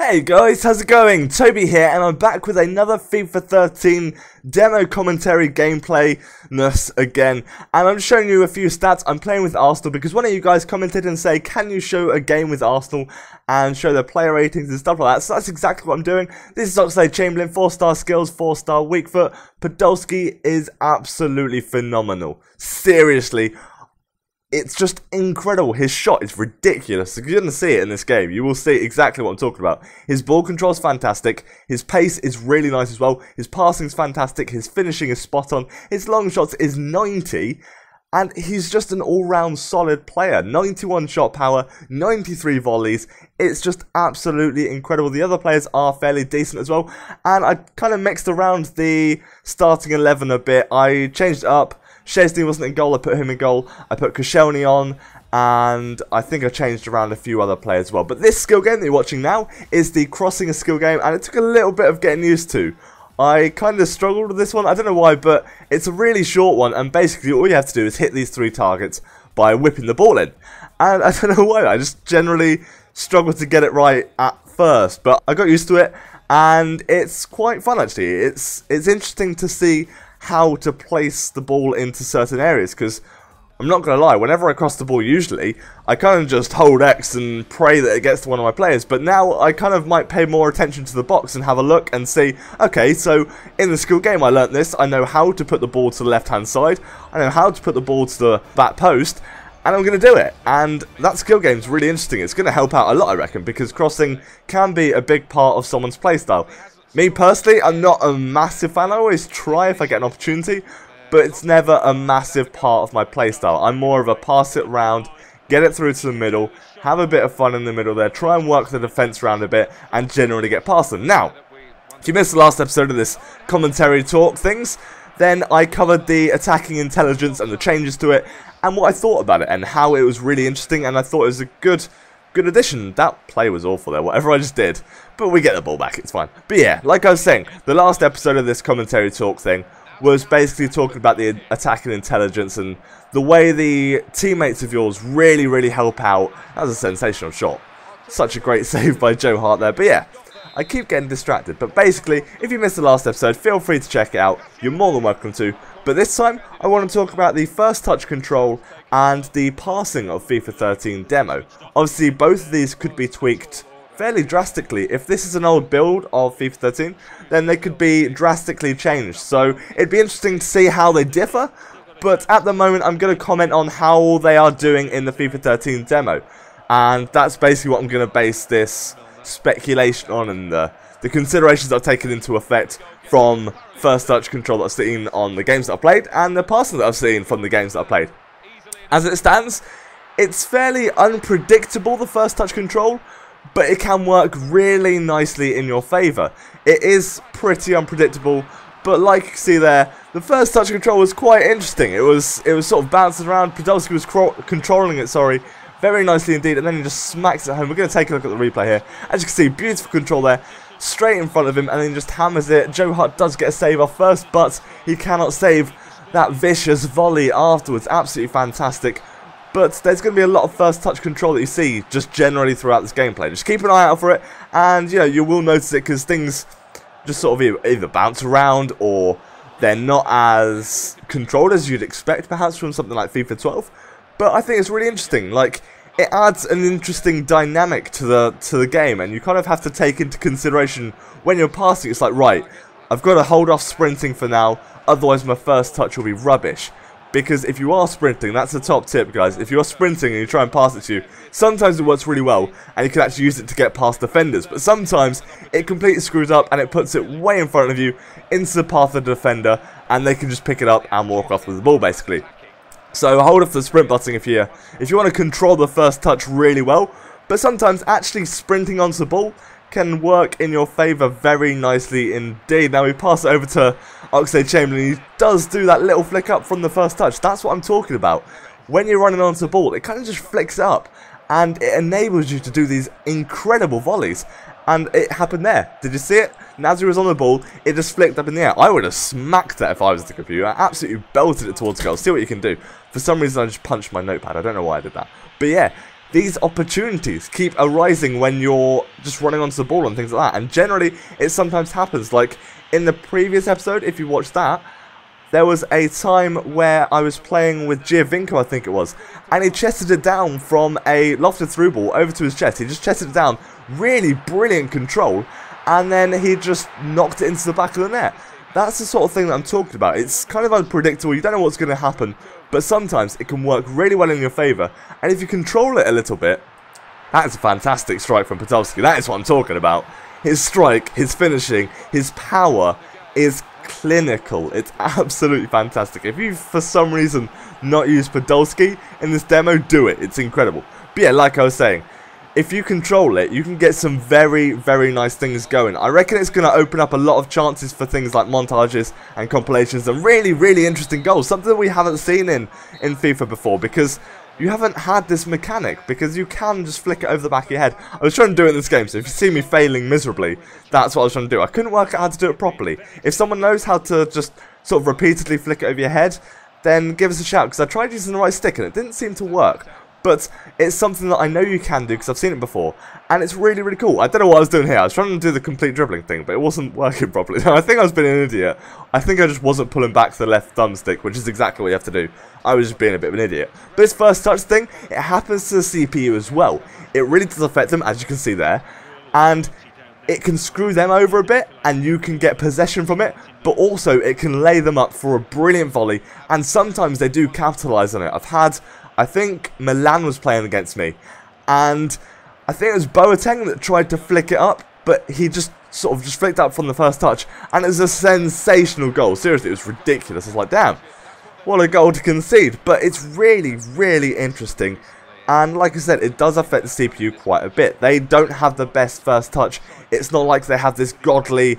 Hey guys, how's it going? Toby here, and I'm back with another FIFA 13 demo commentary gameplay-ness again. And I'm showing you a few stats. I'm playing with Arsenal because one of you guys commented and say, can you show a game with Arsenal and show their player ratings and stuff like that? So that's exactly what I'm doing. This is Oxlade-Chamberlain, 4-star skills, 4-star weak foot. Podolski is absolutely phenomenal. Seriously. It's just incredible. His shot is ridiculous. If you're going to see it in this game, you will see exactly what I'm talking about. His ball control is fantastic. His pace is really nice as well. His passing is fantastic. His finishing is spot on. His long shots is 90. And he's just an all-round solid player. 91 shot power, 93 volleys. It's just absolutely incredible. The other players are fairly decent as well. And I kind of mixed around the starting 11 a bit. I changed it up. Szczesny wasn't in goal, I put him in goal. I put Koscielny on, and I think I changed around a few other players as well. But this skill game that you're watching now is the crossing a skill game, and it took a little bit of getting used to. I kind of struggled with this one, I don't know why, but it's a really short one, and basically all you have to do is hit these 3 targets by whipping the ball in. And I don't know why, I just generally struggled to get it right at first, but I got used to it, and it's quite fun actually. It's interesting to see how to place the ball into certain areas, because I'm not going to lie, whenever I cross the ball usually, I kind of just hold X and pray that it gets to one of my players, but now I kind of might pay more attention to the box and have a look and see, okay, so in the skill game I learnt this, I know how to put the ball to the left hand side, I know how to put the ball to the back post, and I'm going to do it. And that skill game is really interesting. It's going to help out a lot, I reckon, because crossing can be a big part of someone's playstyle. Me personally, I'm not a massive fan. I always try if I get an opportunity, but it's never a massive part of my playstyle. I'm more of a pass it round, get it through to the middle, have a bit of fun in the middle there, try and work the defence around a bit, and generally get past them. Now, if you missed the last episode of this commentary talk things, then I covered the attacking intelligence and the changes to it, and what I thought about it, and how it was really interesting, and I thought it was a good addition. That play was awful there, whatever I just did. But we get the ball back, it's fine. But yeah, like I was saying, the last episode of this commentary talk thing was basically talking about the attacking intelligence and the way the teammates of yours really help out. That was a sensational shot. Such a great save by Joe Hart there. But yeah, I keep getting distracted. But basically, if you missed the last episode, feel free to check it out. You're more than welcome to. But this time, I want to talk about the first touch control and the passing of FIFA 13 demo. Obviously, both of these could be tweaked fairly drastically. If this is an old build of FIFA 13, then they could be drastically changed. So it'd be interesting to see how they differ. But at the moment, I'm going to comment on how they are doing in the FIFA 13 demo. And that's basically what I'm going to base this speculation on, and the considerations I've taken into effect from first touch control that I've seen on the games that I've played, and the passing that I've seen from the games that I've played. As it stands, it's fairly unpredictable, the first touch control, but it can work really nicely in your favour. It is pretty unpredictable, but like you can see there, the first touch control was quite interesting. It was sort of bouncing around. Podolski was controlling it, very nicely indeed, and then he just smacks it home. We're going to take a look at the replay here. As you can see, beautiful control there, straight in front of him, and then just hammers it. Joe Hart does get a save off first, but he cannot save that vicious volley afterwards. Absolutely fantastic. But there's going to be a lot of first touch control that you see just generally throughout this gameplay. Just keep an eye out for it, and you know, you will notice it because things just sort of either bounce around or they're not as controlled as you'd expect perhaps from something like FIFA 12. But I think it's really interesting. Like, it adds an interesting dynamic to the game, and you kind of have to take into consideration when you're passing. It's like, right, I've got to hold off sprinting for now, otherwise my first touch will be rubbish. Because if you are sprinting, that's the top tip, guys. If you're sprinting and you try and pass it to you, sometimes it works really well, and you can actually use it to get past defenders. But sometimes it completely screws up, and it puts it way in front of you, into the path of the defender, and they can just pick it up and walk off with the ball, basically. So hold off the sprint button if you want to control the first touch really well. But sometimes actually sprinting onto the ball can work in your favour very nicely indeed. Now we pass it over to Oxlade-Chamberlain. He does do that little flick up from the first touch. That's what I'm talking about. When you're running onto the ball, it kind of just flicks up, and it enables you to do these incredible volleys. And it happened there. Did you see it? And as he was on the ball, it just flicked up in the air. I would have smacked that if I was the computer. I absolutely belted it towards goal. See what you can do. For some reason, I just punched my notepad. I don't know why I did that. But yeah, these opportunities keep arising when you're just running onto the ball and things like that. And generally, it sometimes happens. Like in the previous episode, if you watched that, there was a time where I was playing with Giovinco, I think it was, and he chested it down from a lofted through ball over to his chest. He just chested it down, really brilliant control, and then he just knocked it into the back of the net. That's the sort of thing that I'm talking about. It's kind of unpredictable, you don't know what's going to happen, but sometimes it can work really well in your favour, and if you control it a little bit, that's a fantastic strike from Podolski. That is what I'm talking about. His strike, his finishing, his power is clinical. It's absolutely fantastic. If you for some reason not use Podolski in this demo, do it. It's incredible. But yeah, like I was saying, if you control it, you can get some very, very nice things going. I reckon it's going to open up a lot of chances for things like montages and compilations and really, really interesting goals. Something that we haven't seen in FIFA before, because you haven't had this mechanic, because you can just flick it over the back of your head. I was trying to do it in this game, so if you see me failing miserably, that's what I was trying to do. I couldn't work out how to do it properly. If someone knows how to just sort of repeatedly flick it over your head, then give us a shout, because I tried using the right stick and it didn't seem to work. But it's something that I know you can do because I've seen it before, and it's really, really cool. I don't know what I was doing here. I was trying to do the complete dribbling thing, but it wasn't working properly. I think I was being an idiot. I think I just wasn't pulling back the left thumbstick, which is exactly what you have to do. I was just being a bit of an idiot. But this first touch thing, it happens to the CPU as well. It really does affect them, as you can see there, and it can screw them over a bit, and you can get possession from it, but also it can lay them up for a brilliant volley, and sometimes they do capitalise on it. I think Milan was playing against me, and I think it was Boateng that tried to flick it up, but he just sort of just flicked up from the first touch, and it was a sensational goal. Seriously, it was ridiculous. I was like, damn, what a goal to concede. But it's really, really interesting, and like I said, it does affect the CPU quite a bit. They don't have the best first touch. It's not like they have this godly,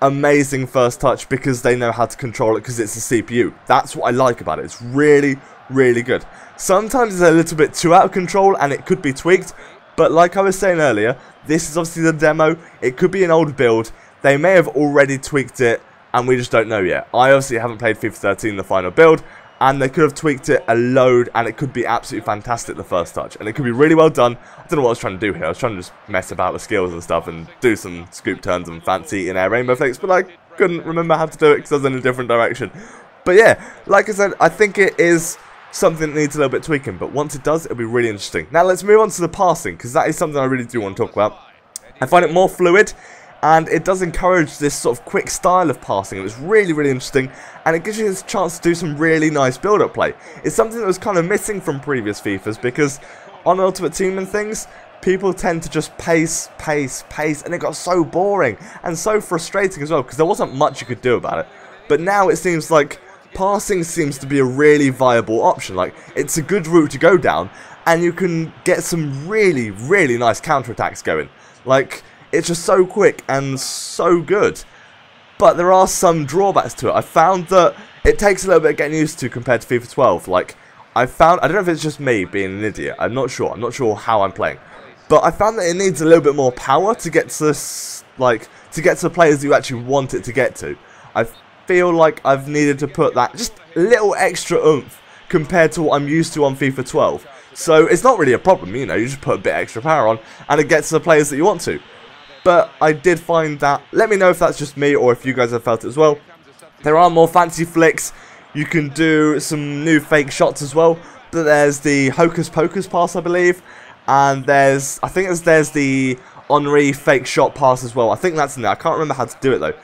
amazing first touch because they know how to control it because it's the CPU. That's what I like about it. It's really, really good. Sometimes it's a little bit too out of control and it could be tweaked, but like I was saying earlier, this is obviously the demo. It could be an old build. They may have already tweaked it and we just don't know yet. I obviously haven't played FIFA 13, the final build, and they could have tweaked it a load and it could be absolutely fantastic the first touch, and it could be really well done. I don't know what I was trying to do here. I was trying to just mess about with skills and stuff and do some scoop turns and fancy in-air rainbow flicks, but I couldn't remember how to do it because I was in a different direction. But yeah, like I said, I think it is something that needs a little bit tweaking, but once it does, it'll be really interesting. Now let's move on to the passing, because that is something I really do want to talk about. I find it more fluid, and it does encourage this sort of quick style of passing. It was really, really interesting, and it gives you this chance to do some really nice build-up play. It's something that was kind of missing from previous FIFAs, because on Ultimate Team and things, people tend to just pace, and it got so boring, and so frustrating as well, because there wasn't much you could do about it. But now it seems like passing seems to be a really viable option. Like, it's a good route to go down, and you can get some really, really nice counterattacks going. Like, it's just so quick and so good. But there are some drawbacks to it. I found that it takes a little bit of getting used to compared to FIFA 12. Like, I don't know if it's just me being an idiot. I'm not sure. I'm not sure how I'm playing. But I found that it needs a little bit more power to get to this, like, to get to the players that you actually want it to get to. I feel like I've needed to put that just a little extra oomph compared to what I'm used to on FIFA 12. So it's not really a problem, you know, you just put a bit extra power on and it gets to the players that you want to. But I did find that, let me know if that's just me or if you guys have felt it as well. There are more fancy flicks, you can do some new fake shots as well. But there's the Hocus Pocus pass, I believe, and there's the Henry fake shot pass as well. I think that's in there, I can't remember how to do it though.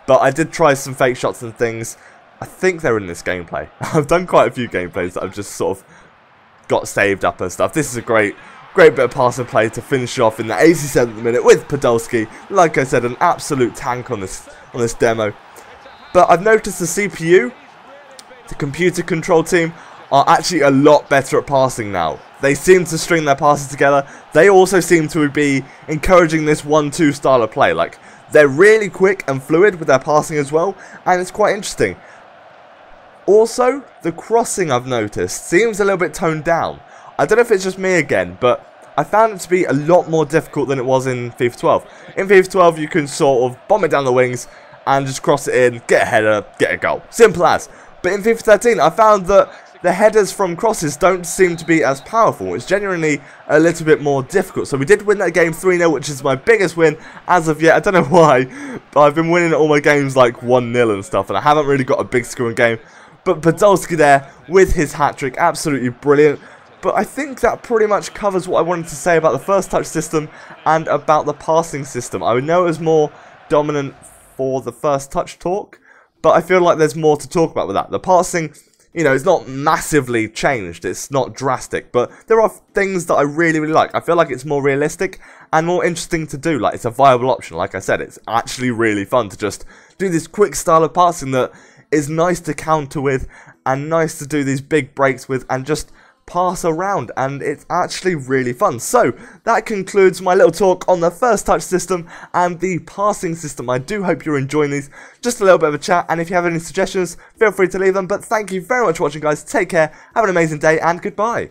But I did try some fake shots and things. I think they're in this gameplay. I've done quite a few gameplays that I've just sort of got saved up and stuff. This is a great bit of passing play to finish off in the 87th minute with Podolski. Like I said, an absolute tank on this demo. But I've noticed the CPU, the computer control team, are actually a lot better at passing now. They seem to string their passes together. They also seem to be encouraging this 1-2 style of play. Like, they're really quick and fluid with their passing as well, and it's quite interesting. Also, the crossing, I've noticed, seems a little bit toned down. I don't know if it's just me again, but I found it to be a lot more difficult than it was in FIFA 12. In FIFA 12, you can sort of bomb it down the wings and just cross it in, get a header, get a goal. Simple as. But in FIFA 13, I found that the headers from crosses don't seem to be as powerful. It's genuinely a little bit more difficult. So we did win that game 3-0, which is my biggest win as of yet. I don't know why, but I've been winning all my games like 1-0 and stuff, and I haven't really got a big scoring game. But Podolski there with his hat-trick, absolutely brilliant. But I think that pretty much covers what I wanted to say about the first touch system and about the passing system. I would know it was more dominant for the first touch talk, but I feel like there's more to talk about with that. The passing, you know, it's not massively changed, it's not drastic, but there are things that I really like. I feel like it's more realistic and more interesting to do. Like, it's a viable option. Like I said, it's actually really fun to just do this quick style of passing that is nice to counter with and nice to do these big breaks with and just pass around, and it's actually really fun. So that concludes my little talk on the first touch system and the passing system. I do hope you're enjoying these. Just a little bit of a chat, and if you have any suggestions, feel free to leave them. But thank you very much for watching, guys. Take care, have an amazing day, and goodbye.